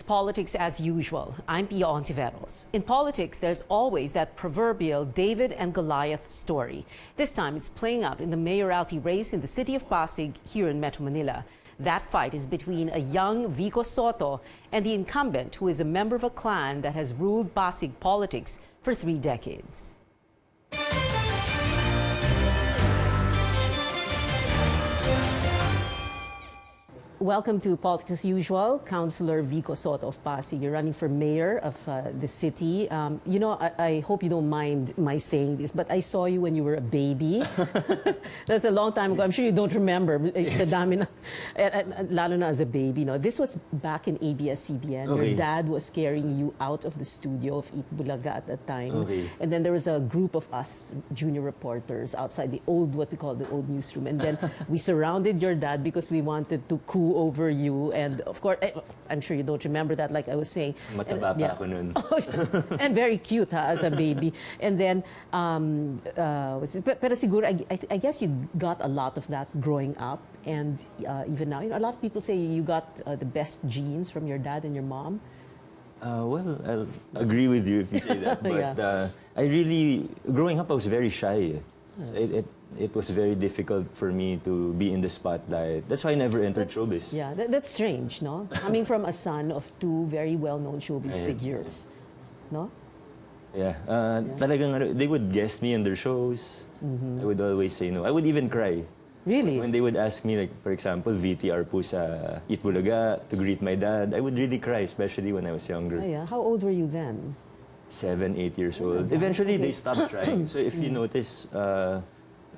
politics as usual. I'm Pia Ontiveros. In politics, there's always that proverbial David and Goliath story. This time, it's playing out in the mayoralty race in the city of Pasig here in Metro Manila. That fight is between a young Vico Sotto and the incumbent, who is a member of a clan that has ruled Pasig politics for 3 decades. Welcome to Politics as Usual. Councilor Vico Sotto of Pasig. You're running for mayor of the city. I hope you don't mind my saying this, but I saw you when you were a baby. That's a long time ago. I'm sure you don't remember. Yes. Lalo na as a baby. No? This was back in ABS-CBN. Okay. Your dad was carrying you out of the studio of Eat Bulaga at that time. Okay. And then there was a group of us, junior reporters, outside the old, what we call the old newsroom. And then we surrounded your dad because we wanted to coo over you, and of course, I'm sure you don't remember that, like I was saying. Mataba pa ako nun. And very cute, as a baby. And then, pero siguro, I guess you got a lot of that growing up, and even now, a lot of people say you got the best genes from your dad and your mom. Well, I'll agree with you if you say that, but yeah. Growing up, I was very shy. So it was very difficult for me to be in the spotlight. That's why I never entered showbiz. Yeah, that's strange, no? Coming from a son of 2 very well-known showbiz figures, no? Yeah, talagang they would guest me in their shows. I would always say no. I would even cry. Really? When they would ask me, like, for example, VTR po sa Eat Bulaga to greet my dad, I would really cry, especially when I was younger. Oh, yeah. How old were you then? 7, 8 years old. Eventually, they stopped trying. So if you notice,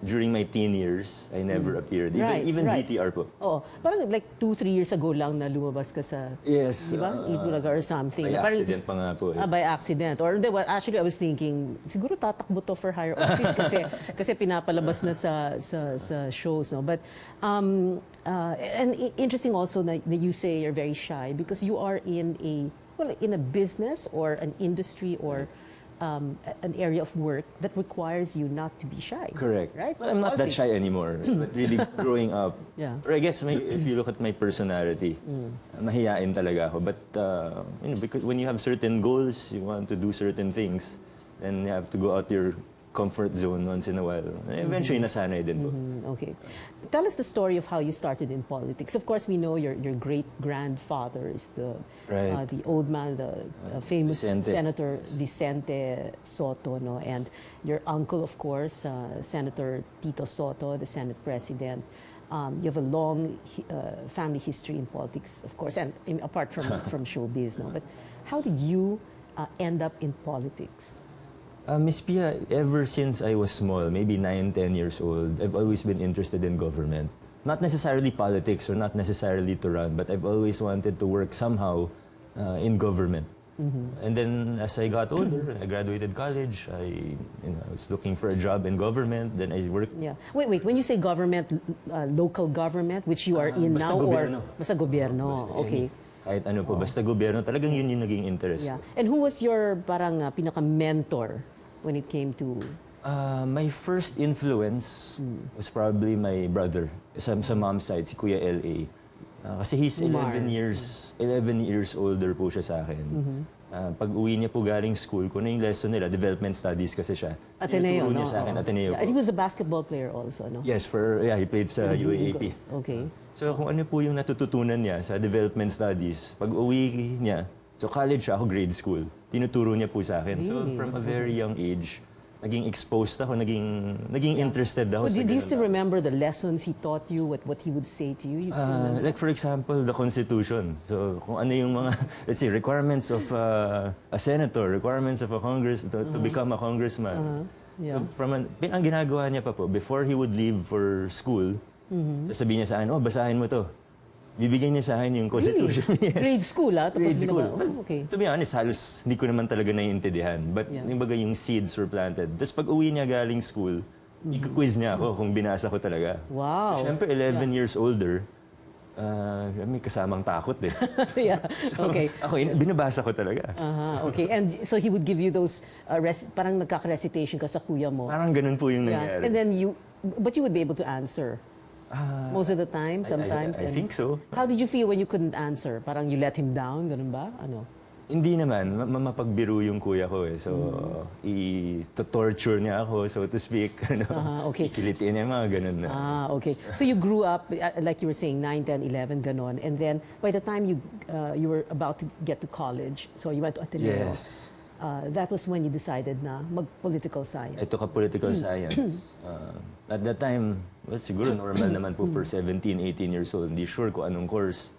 during my teen years, I never appeared. Even VTR po. Oh, parang like 2-3 years ago lang na lumabas ka sa, yes, di ba? Eat Bulaga or something. By accident pa nga po. By accident. Or well, actually, I was thinking, siguro tatakbo to for higher office kasi pinapalabas na sa shows. No? But, and interesting also that you say you're very shy because you are in a business or an industry or an area of work that requires you not to be shy. Correct. Right? Well, I'm not that shy anymore. But really, growing up, or I guess if you look at my personality, mahiyain talaga ako. But because when you have certain goals, you want to do certain things, then you have to go out your comfort zone once in a while. Eventually, nasanay din po. Okay. Tell us the story of how you started in politics. Of course, we know your great-grandfather is the old man, the famous Senator Vicente Sotto, no? And your uncle, of course, Senator Tito Sotto, the Senate President. You have a long family history in politics, of course, and apart from showbiz, no? But how did you end up in politics? Miss Pia, ever since I was small, maybe 9, 10 years old, I've always been interested in government. Not necessarily politics or not necessarily to run, but I've always wanted to work somehow in government. And then as I got older, I graduated college, I was looking for a job in government, then I worked... Yeah. Wait, when you say government, local government, which you are in now, gobyerno. Or... Basta gobyerno, okay. Kahit ano po, basta gobyerno, talagang yun yung naging interest ko. And who was your parang pinaka-mentor when it came to... My first influence was probably my brother. Sa mom's side, si Kuya L.A. Kasi he's 11 years older po siya sa akin. Pag uwi niya po galing school, kung na yung lesson nila, development studies kasi siya. Ateneo, niya sa akin, Ateneo po. He was a basketball player also, no? Yes, he played sa UAAP. Okay. So kung ano po yung natututunan niya sa development studies, pag uwi niya, so college siya, ako grade school, tinuturo niya po sa akin. So from a very young age, naging exposed ako, naging interested ako. Do you still remember the lessons he taught you, what he would say to you? Like for example, the Constitution. So kung ano yung mga, let's say, requirements of a senator, requirements of a to become a congressman. So ang ginagawa niya pa po, before he would leave for school, sasabihin niya sa akin, basahin mo to. Bibigyan niya sa akin yung Constitution. Really? Yes. Grade school, ha? Grade school. Okay. To be honest, halos hindi ko naman talaga naiintindihan. But yung seeds were planted. Tapos pag uwi niya galing school, i-quiz niya ako kung binasa ko talaga. Wow. Siyempre, 11 years older, may kasamang takot eh. So, okay. Ako, binabasa ko talaga. Okay. And so he would give you those, parang nagkaka-recitation ka sa kuya mo. Parang ganun po yung nangyari. And then but you would be able to answer. Most of the time, sometimes. I and think so. How did you feel when you couldn't answer? Parang you let him down, ganun ba? Ano? Hindi naman, mapagbiro yung kuya ko eh. So, i-torture niya ako, so to speak. Ano, okay. Ikilitin niya, mga ganun na. Okay. So you grew up, like you were saying, 9, 10, 11, ganon. And then, by the time you were about to get to college, so you went to Ateneo. Yes. That was when you decided na mag-political science. I took up political science. At that time, well, siguro normal naman po for 17, 18 years old. Hindi sure kung anong course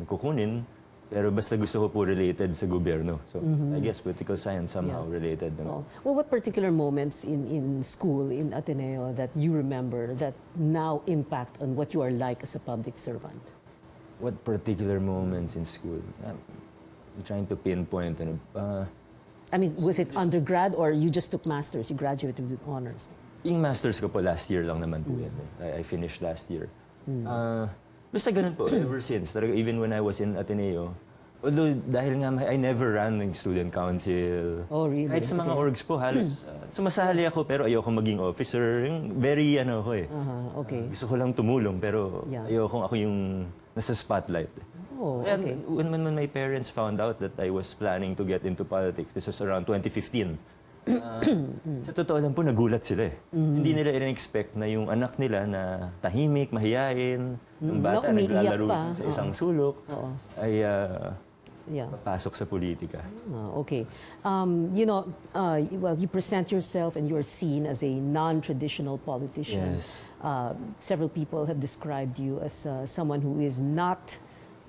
kukunin. Pero basta gusto ko po related sa gobyerno. So, I guess political science somehow related. Oh. Well, what particular moments in school, in Ateneo, that you remember that now impact on what you are like as a public servant? What particular moments in school? I'm trying to pinpoint. I mean, was it undergrad or you just took masters? You graduated with honors? Yung masters ko po last year lang naman po yan. I finished last year. Basta ganun po, ever since. Talaga, even when I was in Ateneo, although dahil nga I never ran ng student council. Oh, really? Kahit sa mga orgs po, halos sumasali ako pero ayoko maging officer. Yung very ko eh. Okay. Gusto ko lang tumulong pero ayoko ako yung nasa spotlight. Oh, Kaya okay. when my parents found out that I was planning to get into politics, this was around 2015. Sa totoo lang po, nagulat sila eh. Hindi nila in-expect na yung anak nila na tahimik, mahiyain, yung bata naglalaro sa isang sulok, ay papasok sa politika. Okay. Well, you present yourself and you are seen as a non-traditional politician. Yes. Several people have described you as someone who is not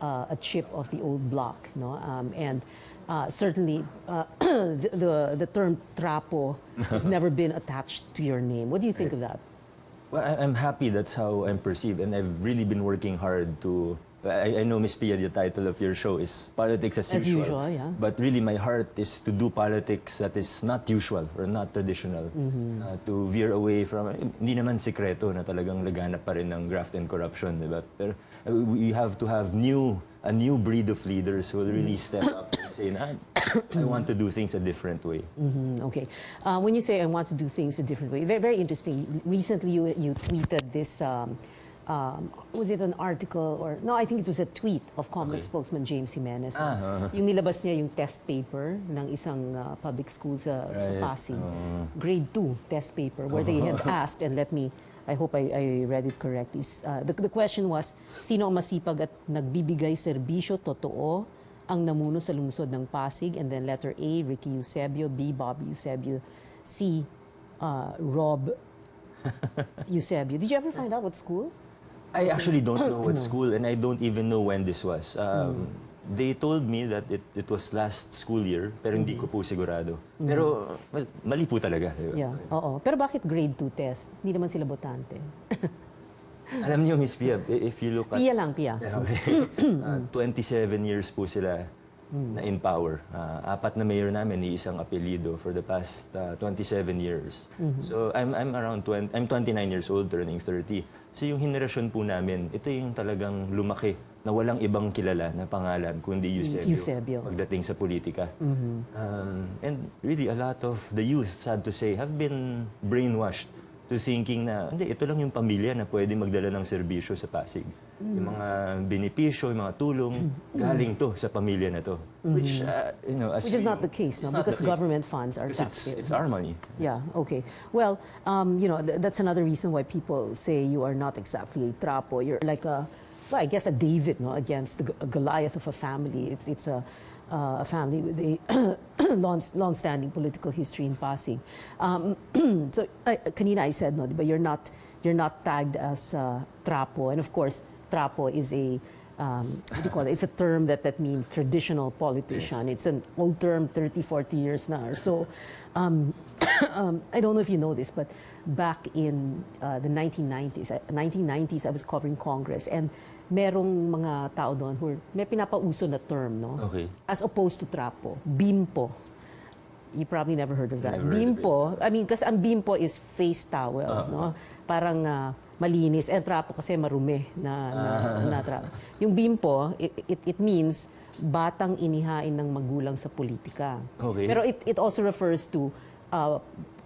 a chip of the old block, no? And certainly, the term trapo has never been attached to your name. What do you think of that? Well, I'm happy that's how I'm perceived, and I've really been working hard to. I know, Miss Pia, the title of your show is Politics as Usual. As usual, yeah. But really, my heart is to do politics that is not usual or not traditional. To veer away from, hindi naman sikreto na talagang laganap pa rin ng graft and corruption, di ba? Pero we have to have a new breed of leaders who will really step up and say, I want to do things a different way. Okay. When you say I want to do things a different way, very, very interesting. Recently, you tweeted this. Was it an article or no? I think it was a tweet of Comelec spokesman James Jimenez. Yung nilabas niya yung test paper ng isang public school sa Pasig, grade 2 test paper, where they had asked, and I hope I read it correctly. The question was, sino ang masipag at nagbibigay serbisyo totoo ang namuno sa lungsod ng Pasig? And then letter A, Ricky Eusebio; B, Bobby Eusebio; C, Rob Eusebio. Did you ever find out what school? I actually don't know what school, and I don't even know when this was. They told me that it was last school year, pero hindi ko po sigurado. Pero mali po talaga. Yeah, oo. Pero bakit grade 2 test? Hindi naman sila botante. Alam niyo, Miss Pia, if you look at... Pia lang, Pia. 27 years po sila na in power. 4 na mayor namin, isang apelyido for the past 27 years. So I'm around 20, I'm 29 years old, turning 30. So yung henerasyon po namin, ito yung talagang lumaki na walang ibang kilala na pangalan kundi Eusebio pagdating sa politika. And really, a lot of the youth, sad to say, have been brainwashed to thinking na, hindi, ito lang yung pamilya na pwede magdala ng serbisyo sa Pasig. Yung mga benepisyo, yung mga tulong, galing to sa pamilya na to. Which, Which is not the case, no? Because government funds are taxpayers. It's our money. Yeah, okay. Well, that's another reason why people say you are not exactly a trapo. You're like well, I guess a David, no, against a Goliath of a family. It's a family with a long-standing political history in Pasig. So, kanina I said, no, but you're not tagged as trapo, and of course, trapo is a what do you call it? It's a term that means traditional politician. It's an old term, 30, 40 years now. So, I don't know if you know this, but back in the 1990s, I was covering Congress, and merong mga tao doon who may pinapauso na term, no? Okay. As opposed to trapo, bimpo. You probably never heard of that. Never heard of Bimpo, I mean, kasi ang bimpo is face towel, no? Parang malinis. And trapo kasi marumi na trapo. Yung bimpo, it means batang inihain ng magulang sa politika. Okay. Pero it also refers to uh,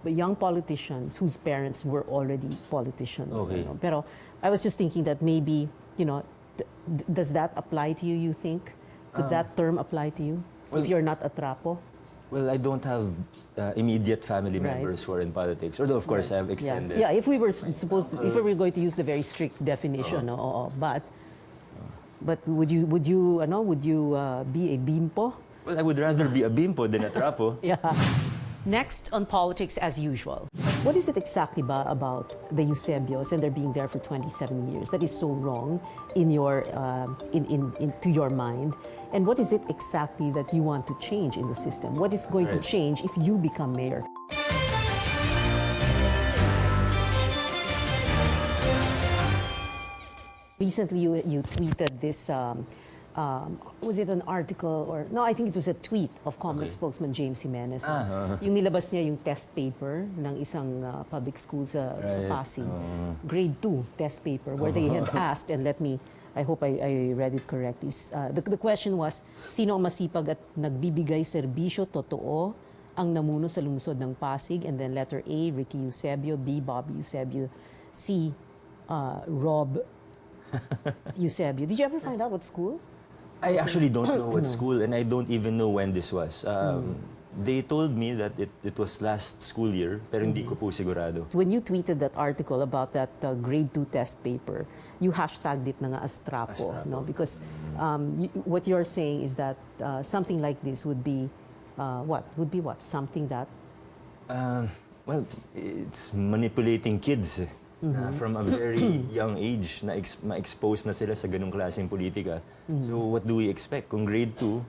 young politicians whose parents were already politicians. Okay. Pero I was just thinking that maybe, does that apply to you, you think? Could that term apply to you? Well, if you're not a trapo? Well, I don't have immediate family Right. members who are in politics. Although, of course, I have extended. Yeah, if we were if we were going to use the very strict definition, but would you be a bimpo? Well, I would rather be a bimpo than a trapo. Yeah. Next on Politics as Usual. What is it exactly about the Eusebios and they're being there for 27 years that is so wrong in your to your mind? And what is it exactly that you want to change in the system? What is going to Right. change if you become mayor? Recently, you tweeted this. Was it an article or no? I think it was a tweet of Comelec spokesman James Jimenez. Yung nilabas niya yung test paper ng isang public school sa Pasig, grade 2 test paper, where they had asked, and I hope I read it correctly. The question was, sino ang masipag at nagbibigay serbisyo totoo ang namuno sa lungsod ng Pasig? And then letter A, Ricky Eusebio; B, Bobby Eusebio; C, Rob Eusebio. Did you ever find out what school? I actually don't know what school, and I don't even know when this was. They told me that it was last school year, pero hindi ko po sigurado. When you tweeted that article about that grade 2 test paper, you hashtagged it na nga as trapo, no? Because what you're saying is that something like this would be what? Would be what? Something that? Well, it's manipulating kids. From a very young age, ma-expose na sila sa ganung klaseng politika. So what do we expect? Kung grade 2,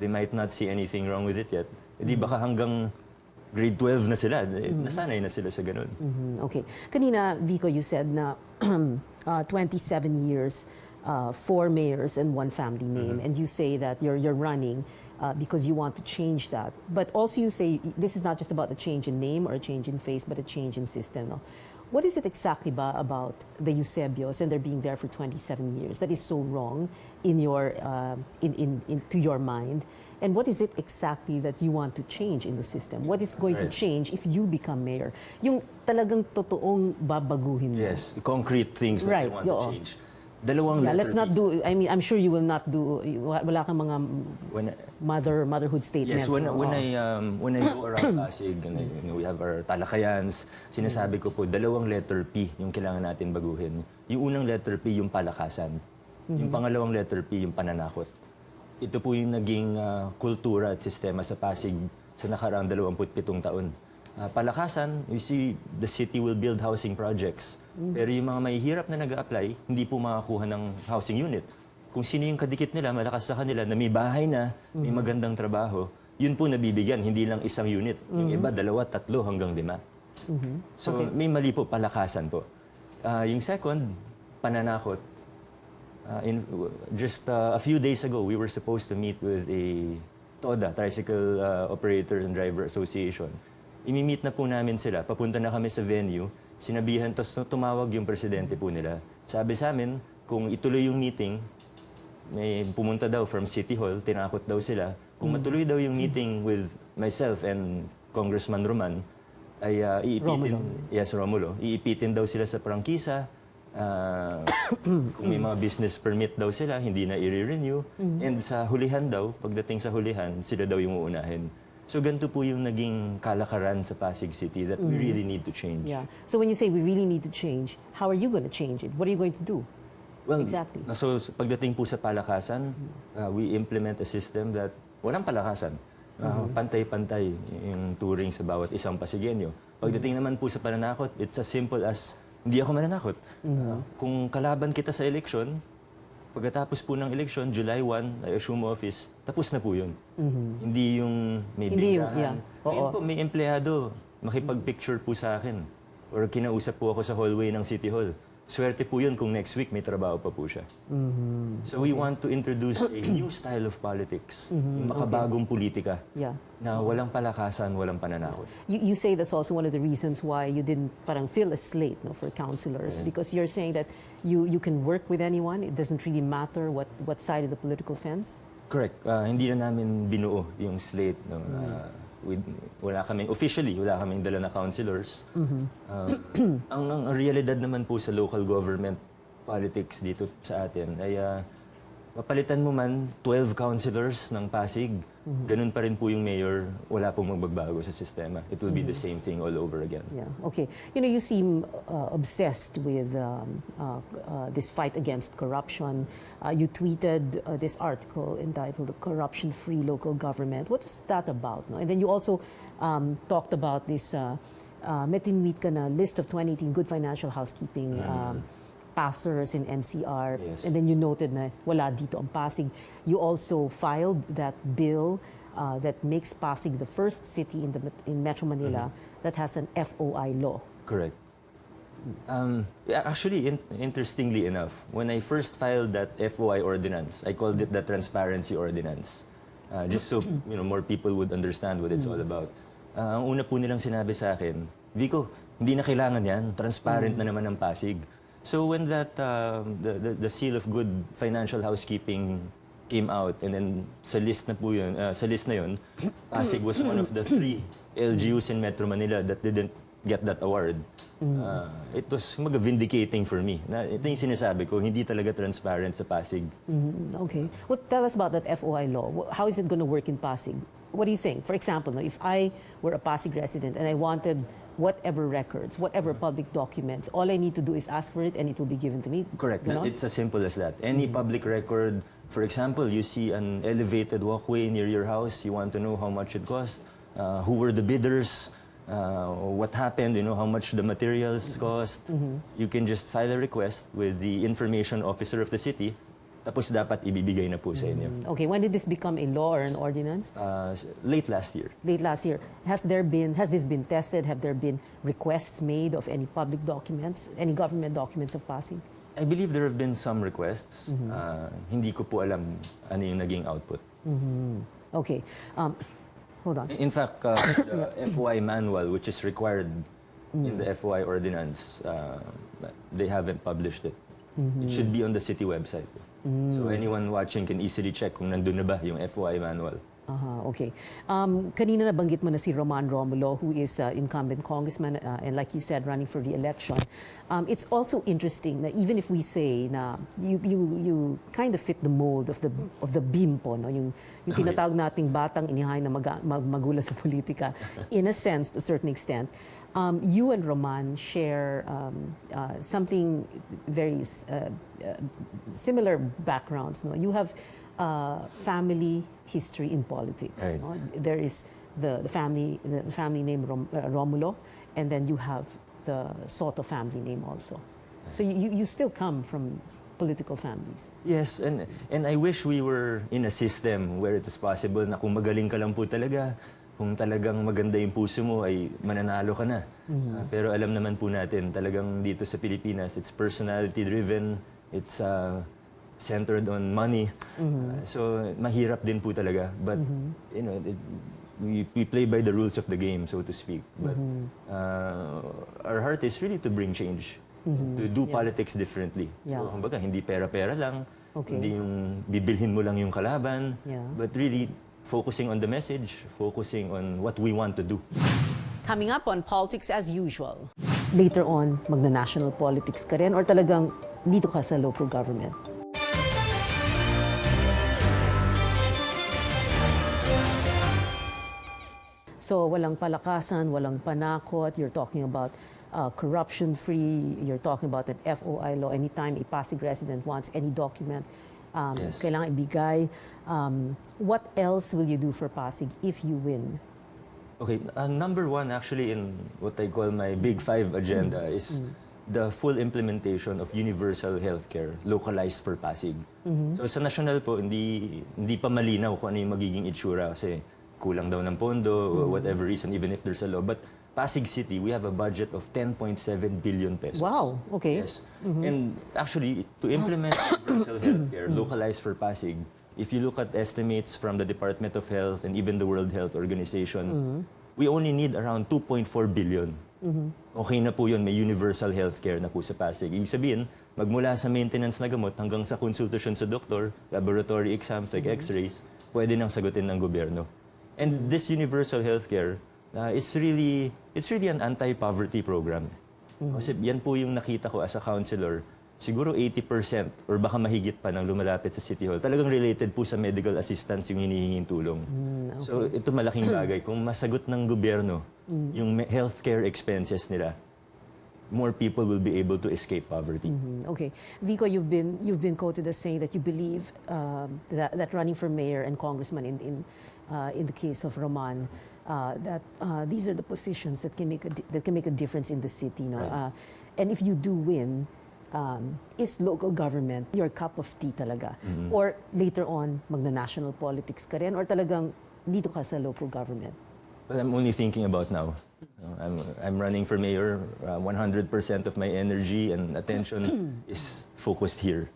they might not see anything wrong with it yet. Di baka hanggang grade 12 na sila, nasanay na sila sa ganun. Okay. Kanina, Vico, you said na 27 years, 4 mayors and 1 family name, and you say that you're running because you want to change that. But also you say this is not just about a change in name or a change in face, but a change in system. No? What is it exactly about the Eusebios and they're being there for 27 years that is so wrong in your to your mind? And what is it exactly that you want to change in the system? What is going to change if you become mayor? Yung talagang totoong babaguhin mo. Yes, concrete things that you want to change. Dalawang letter let's not do, I mean, I'm sure you will not do, wala kang mga motherhood statements. Yes, when I go around Pasig, and we have our talakayans, sinasabi ko po, dalawang letter P yung kailangan natin baguhin. Yung unang letter P, yung palakasan. Yung pangalawang letter P, yung pananakot. Ito po yung naging kultura at sistema sa Pasig sa nakaraang 27 taon. Palakasan, you see, the city will build housing projects. Pero yung mga mahihirap na nag-a-apply, hindi po makakuha ng housing unit. Kung sino yung kadikit nila, malakas sa kanila, na may bahay na, may magandang trabaho, yun po nabibigyan, hindi lang isang unit. Yung iba, 2, 3, hanggang 5. So, may mali po, palakasan po. Yung second, pananakot. Just a few days ago, we were supposed to meet with a TODA, Tricycle Operator and Driver Association. Imi-meet na po namin sila, papunta na kami sa venue, sinabihan, tapos tumawag yung presidente po nila. Sabi sa amin, kung ituloy yung meeting, may pumunta daw from City Hall, tinakot daw sila. Kung matuloy daw yung meeting with myself and Congressman Roman, ay iipitin, Romulo, iipitin daw sila sa prangkisa. Kung may mga business permit daw sila, hindi na i-renew. And sa hulihan daw, pagdating sa hulihan, sila daw yung uunahin. So ganito po yung naging kalakaran sa Pasig City that we really need to change. Yeah. So when you say we really need to change, how are you going to change it? What are you going to do? Well, exactly. So pagdating po sa palakasan, we implement a system that walang palakasan. Pantay-pantay yung turing sa bawat isang Pasigenyo. Pagdating naman po sa pananakot, it's as simple as hindi ako mananakot. Kung kalaban kita sa eleksyon, pagkatapos po ng eleksyon, July 1, I assume office, tapos na po yun. Hindi yung may biglahan. Ngayon po, may empleyado, makipag-picture po sa akin. Or kinausap po ako sa hallway ng City Hall. Swerte po yun kung next week may trabaho pa po siya. So we want to introduce a new style of politics, makabagong politika, na walang palakasan, walang pananakot. You say that's also one of the reasons why you didn't parang fill a slate for councilors, because you're saying that you can work with anyone, it doesn't really matter what side of the political fence? Correct. Hindi na namin binuo yung slate. wala kaming dala na councilors. Ang realidad naman po sa local government politics dito sa atin ay mapalitan mo man 12 councilors ng Pasig, ganun pa rin po yung mayor, wala pong magbabago sa sistema. It will be the same thing all over again. Yeah, okay. You know, you seem obsessed with this fight against corruption. You tweeted this article entitled Corruption-Free Local Government. What was that about? No? And then you also talked about this, may tinweet ka na list of 2018 good financial housekeeping passers in NCR, Yes. and then you noted na wala dito ang Pasig. You also filed that bill that makes Pasig the first city in Metro Manila that has an FOI law. Correct. Actually, interestingly enough, when I first filed that FOI ordinance, I called it the Transparency Ordinance. Just so more people would understand what it's all about. Ang una po nilang sinabi sa akin, Vico, hindi na kailangan yan. Transparent na naman ang Pasig. So when that the seal of good financial housekeeping came out, and then sa list na yun, Pasig was one of the 3 LGUs in Metro Manila that didn't get that award. It was vindicating for me. Ito yung sinasabi ko, hindi talaga transparent sa Pasig. Okay. Well, tell us about that FOI law. How is it going to work in Pasig? What are you saying? For example, if I were a Pasig resident and I wanted whatever records, whatever public documents, all I need to do is ask for it and it will be given to me? Correct. Ganon? It's as simple as that. Any public record, for example, you see an elevated walkway near your house, you want to know how much it cost, who were the bidders, what happened, how much the materials cost. You can just file a request with the information officer of the city, tapos dapat ibibigay na po sa inyo. Okay, when did this become a law or an ordinance? Late last year. Late last year. Has this been tested? Have there been requests made of any public documents, any government documents of Pasig? I believe there have been some requests. Hindi ko po alam ano yung naging output. Okay. Hold on. In fact, the FOI manual, which is required in the FOI ordinance, they haven't published it. It should be on the city website. So anyone watching can easily check kung nandun na ba yung FOI manual. Okay. Kanina nabanggit mo na si Roman Romulo, who is incumbent congressman, and like you said, running for re-election. It's also interesting that even if we say na you kind of fit the mold of the bimpo, no? Yung tinatawag nating batang inihay na magula sa politika, in a sense, to a certain extent. You and Roman share something very similar backgrounds. No? You have family history in politics. Right. No? There is the family name Romulo, and then you have the Sotto family name also. So you still come from political families. Yes, and I wish we were in a system where it is possible na kung magaling ka lang po talaga, kung talagang maganda yung puso mo ay mananalo ka na. Pero alam naman po natin, talagang dito sa Pilipinas, it's personality driven, it's centered on money. So mahirap din po talaga. But we play by the rules of the game, so to speak. But our heart is really to bring change, to do politics differently. So kumbaga, hindi pera-pera lang, hindi yung bibilhin mo lang yung kalaban, but really focusing on the message, focusing on what we want to do. Coming up on Politics as Usual. Later on, magna-national politics ka rin or talagang dito ka sa local government? So walang palakasan, walang panakot, you're talking about corruption-free, you're talking about an FOI law. Anytime a Pasig resident wants any document, Yes. kailangan ibigay. What else will you do for Pasig if you win? Okay, number one actually in what I call my Big Five agenda is the full implementation of universal healthcare localized for Pasig. So sa national po, hindi pa malinaw kung ano yung magiging itsura kasi kulang daw ng pondo, whatever reason, even if there's a law. But Pasig City, we have a budget of 10.7 billion pesos. Wow, okay. Yes. And actually, to implement universal healthcare localized for Pasig, if you look at estimates from the Department of Health and even the World Health Organization, we only need around 2.4 billion. Okay na po yun, may universal healthcare na po sa Pasig. Ibig sabihin, magmula sa maintenance na gamot hanggang sa consultation sa doktor, laboratory exams like x-rays, pwede nang sagutin ng gobyerno. And this universal healthcare it's really an anti-poverty program. Kasi yan po yung nakita ko as a counselor. Siguro 80% or baka mahigit pa ng lumalapit sa City Hall, talagang related po sa medical assistance yung hinihinging tulong. Okay. So ito malaking bagay. Kung masagot ng gobyerno yung healthcare expenses nila, more people will be able to escape poverty. Okay. Vico, you've been quoted as saying that you believe that running for mayor and congressman in the case of Roman, that these are the positions that can make a difference in the city. No? Right. And if you do win, is local government your cup of tea talaga? Or later on, magna-national politics ka rin? Or talagang dito ka sa local government? Well, I'm only thinking about now. I'm running for mayor. 100% of my energy and attention is focused here.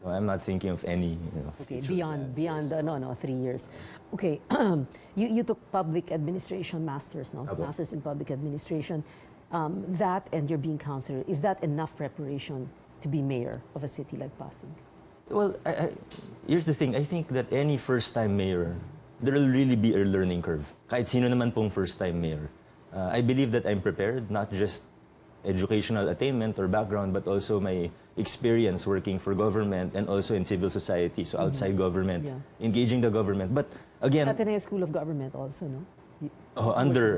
So I'm not thinking of any. Okay, beyond 3 years. Okay, you took public administration masters, no? Okay. Masters in public administration. That and you're being counselor, is that enough preparation to be mayor of a city like Pasig? Well, here's the thing. I think that any first-time mayor, there will really be a learning curve. Kahit sino naman pong first-time mayor. I believe that I'm prepared, not just educational attainment or background, but also my experience working for government and also in civil society, so outside government, engaging the government. But again, Ateneo School of Government also, no? under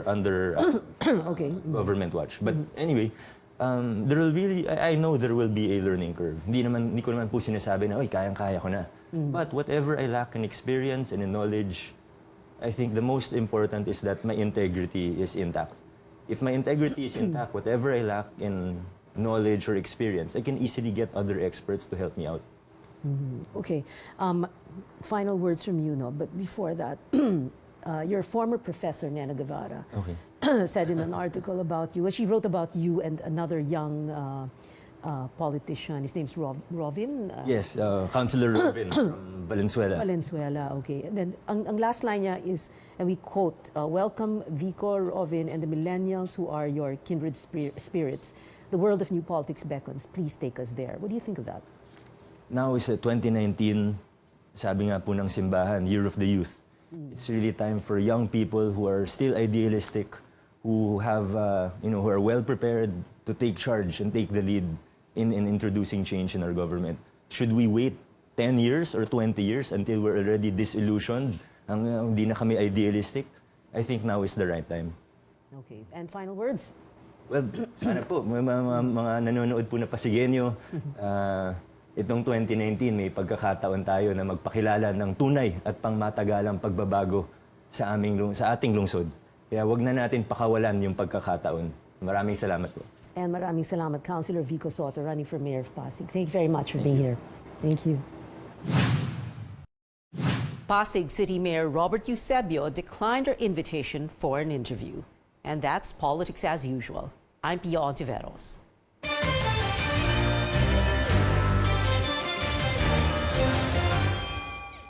Okay. government watch. But anyway, there will really, I know there will be a learning curve. Hindi ko naman po sinasabi na, oy, kayang-kaya ko na. But whatever I lack in experience and in knowledge, I think the most important is that my integrity is intact. If my integrity is intact, whatever I lack in knowledge or experience, I can easily get other experts to help me out. Okay. Final words from you, no? But before that, your former professor, Nena Guevara, said in an article about you, she wrote about you and another young politician. His name's Rovin? Yes, Councilor Rovin from Valenzuela. Valenzuela, okay. And then, ang last line niya is, and we quote, welcome Vico, Rovin, and the millennials who are your kindred spirits. The world of new politics beckons. Please take us there. What do you think of that? Now is 2019, sabi nga po ng simbahan, Year of the Youth. It's really time for young people who are still idealistic, who have, who are well prepared to take charge and take the lead in introducing change in our government. Should we wait 10 years or 20 years until we're already disillusioned, hindi na kami idealistic? I think now is the right time. Okay, and final words? Well, sana po, mga nanonood po na Pasigenyo, itong 2019 may pagkakataon tayo na magpakilala ng tunay at pangmatagalang pagbabago sa ating lungsod. Kaya wag na natin pakawalan yung pagkakataon. Maraming salamat po. And maraming salamat, Councilor Vico Sotto, running for Mayor of Pasig. Thank you very much for being here. Thank you. Pasig City Mayor Robert Eusebio declined our invitation for an interview. And that's politics as usual. I'm Pia Ontiveros.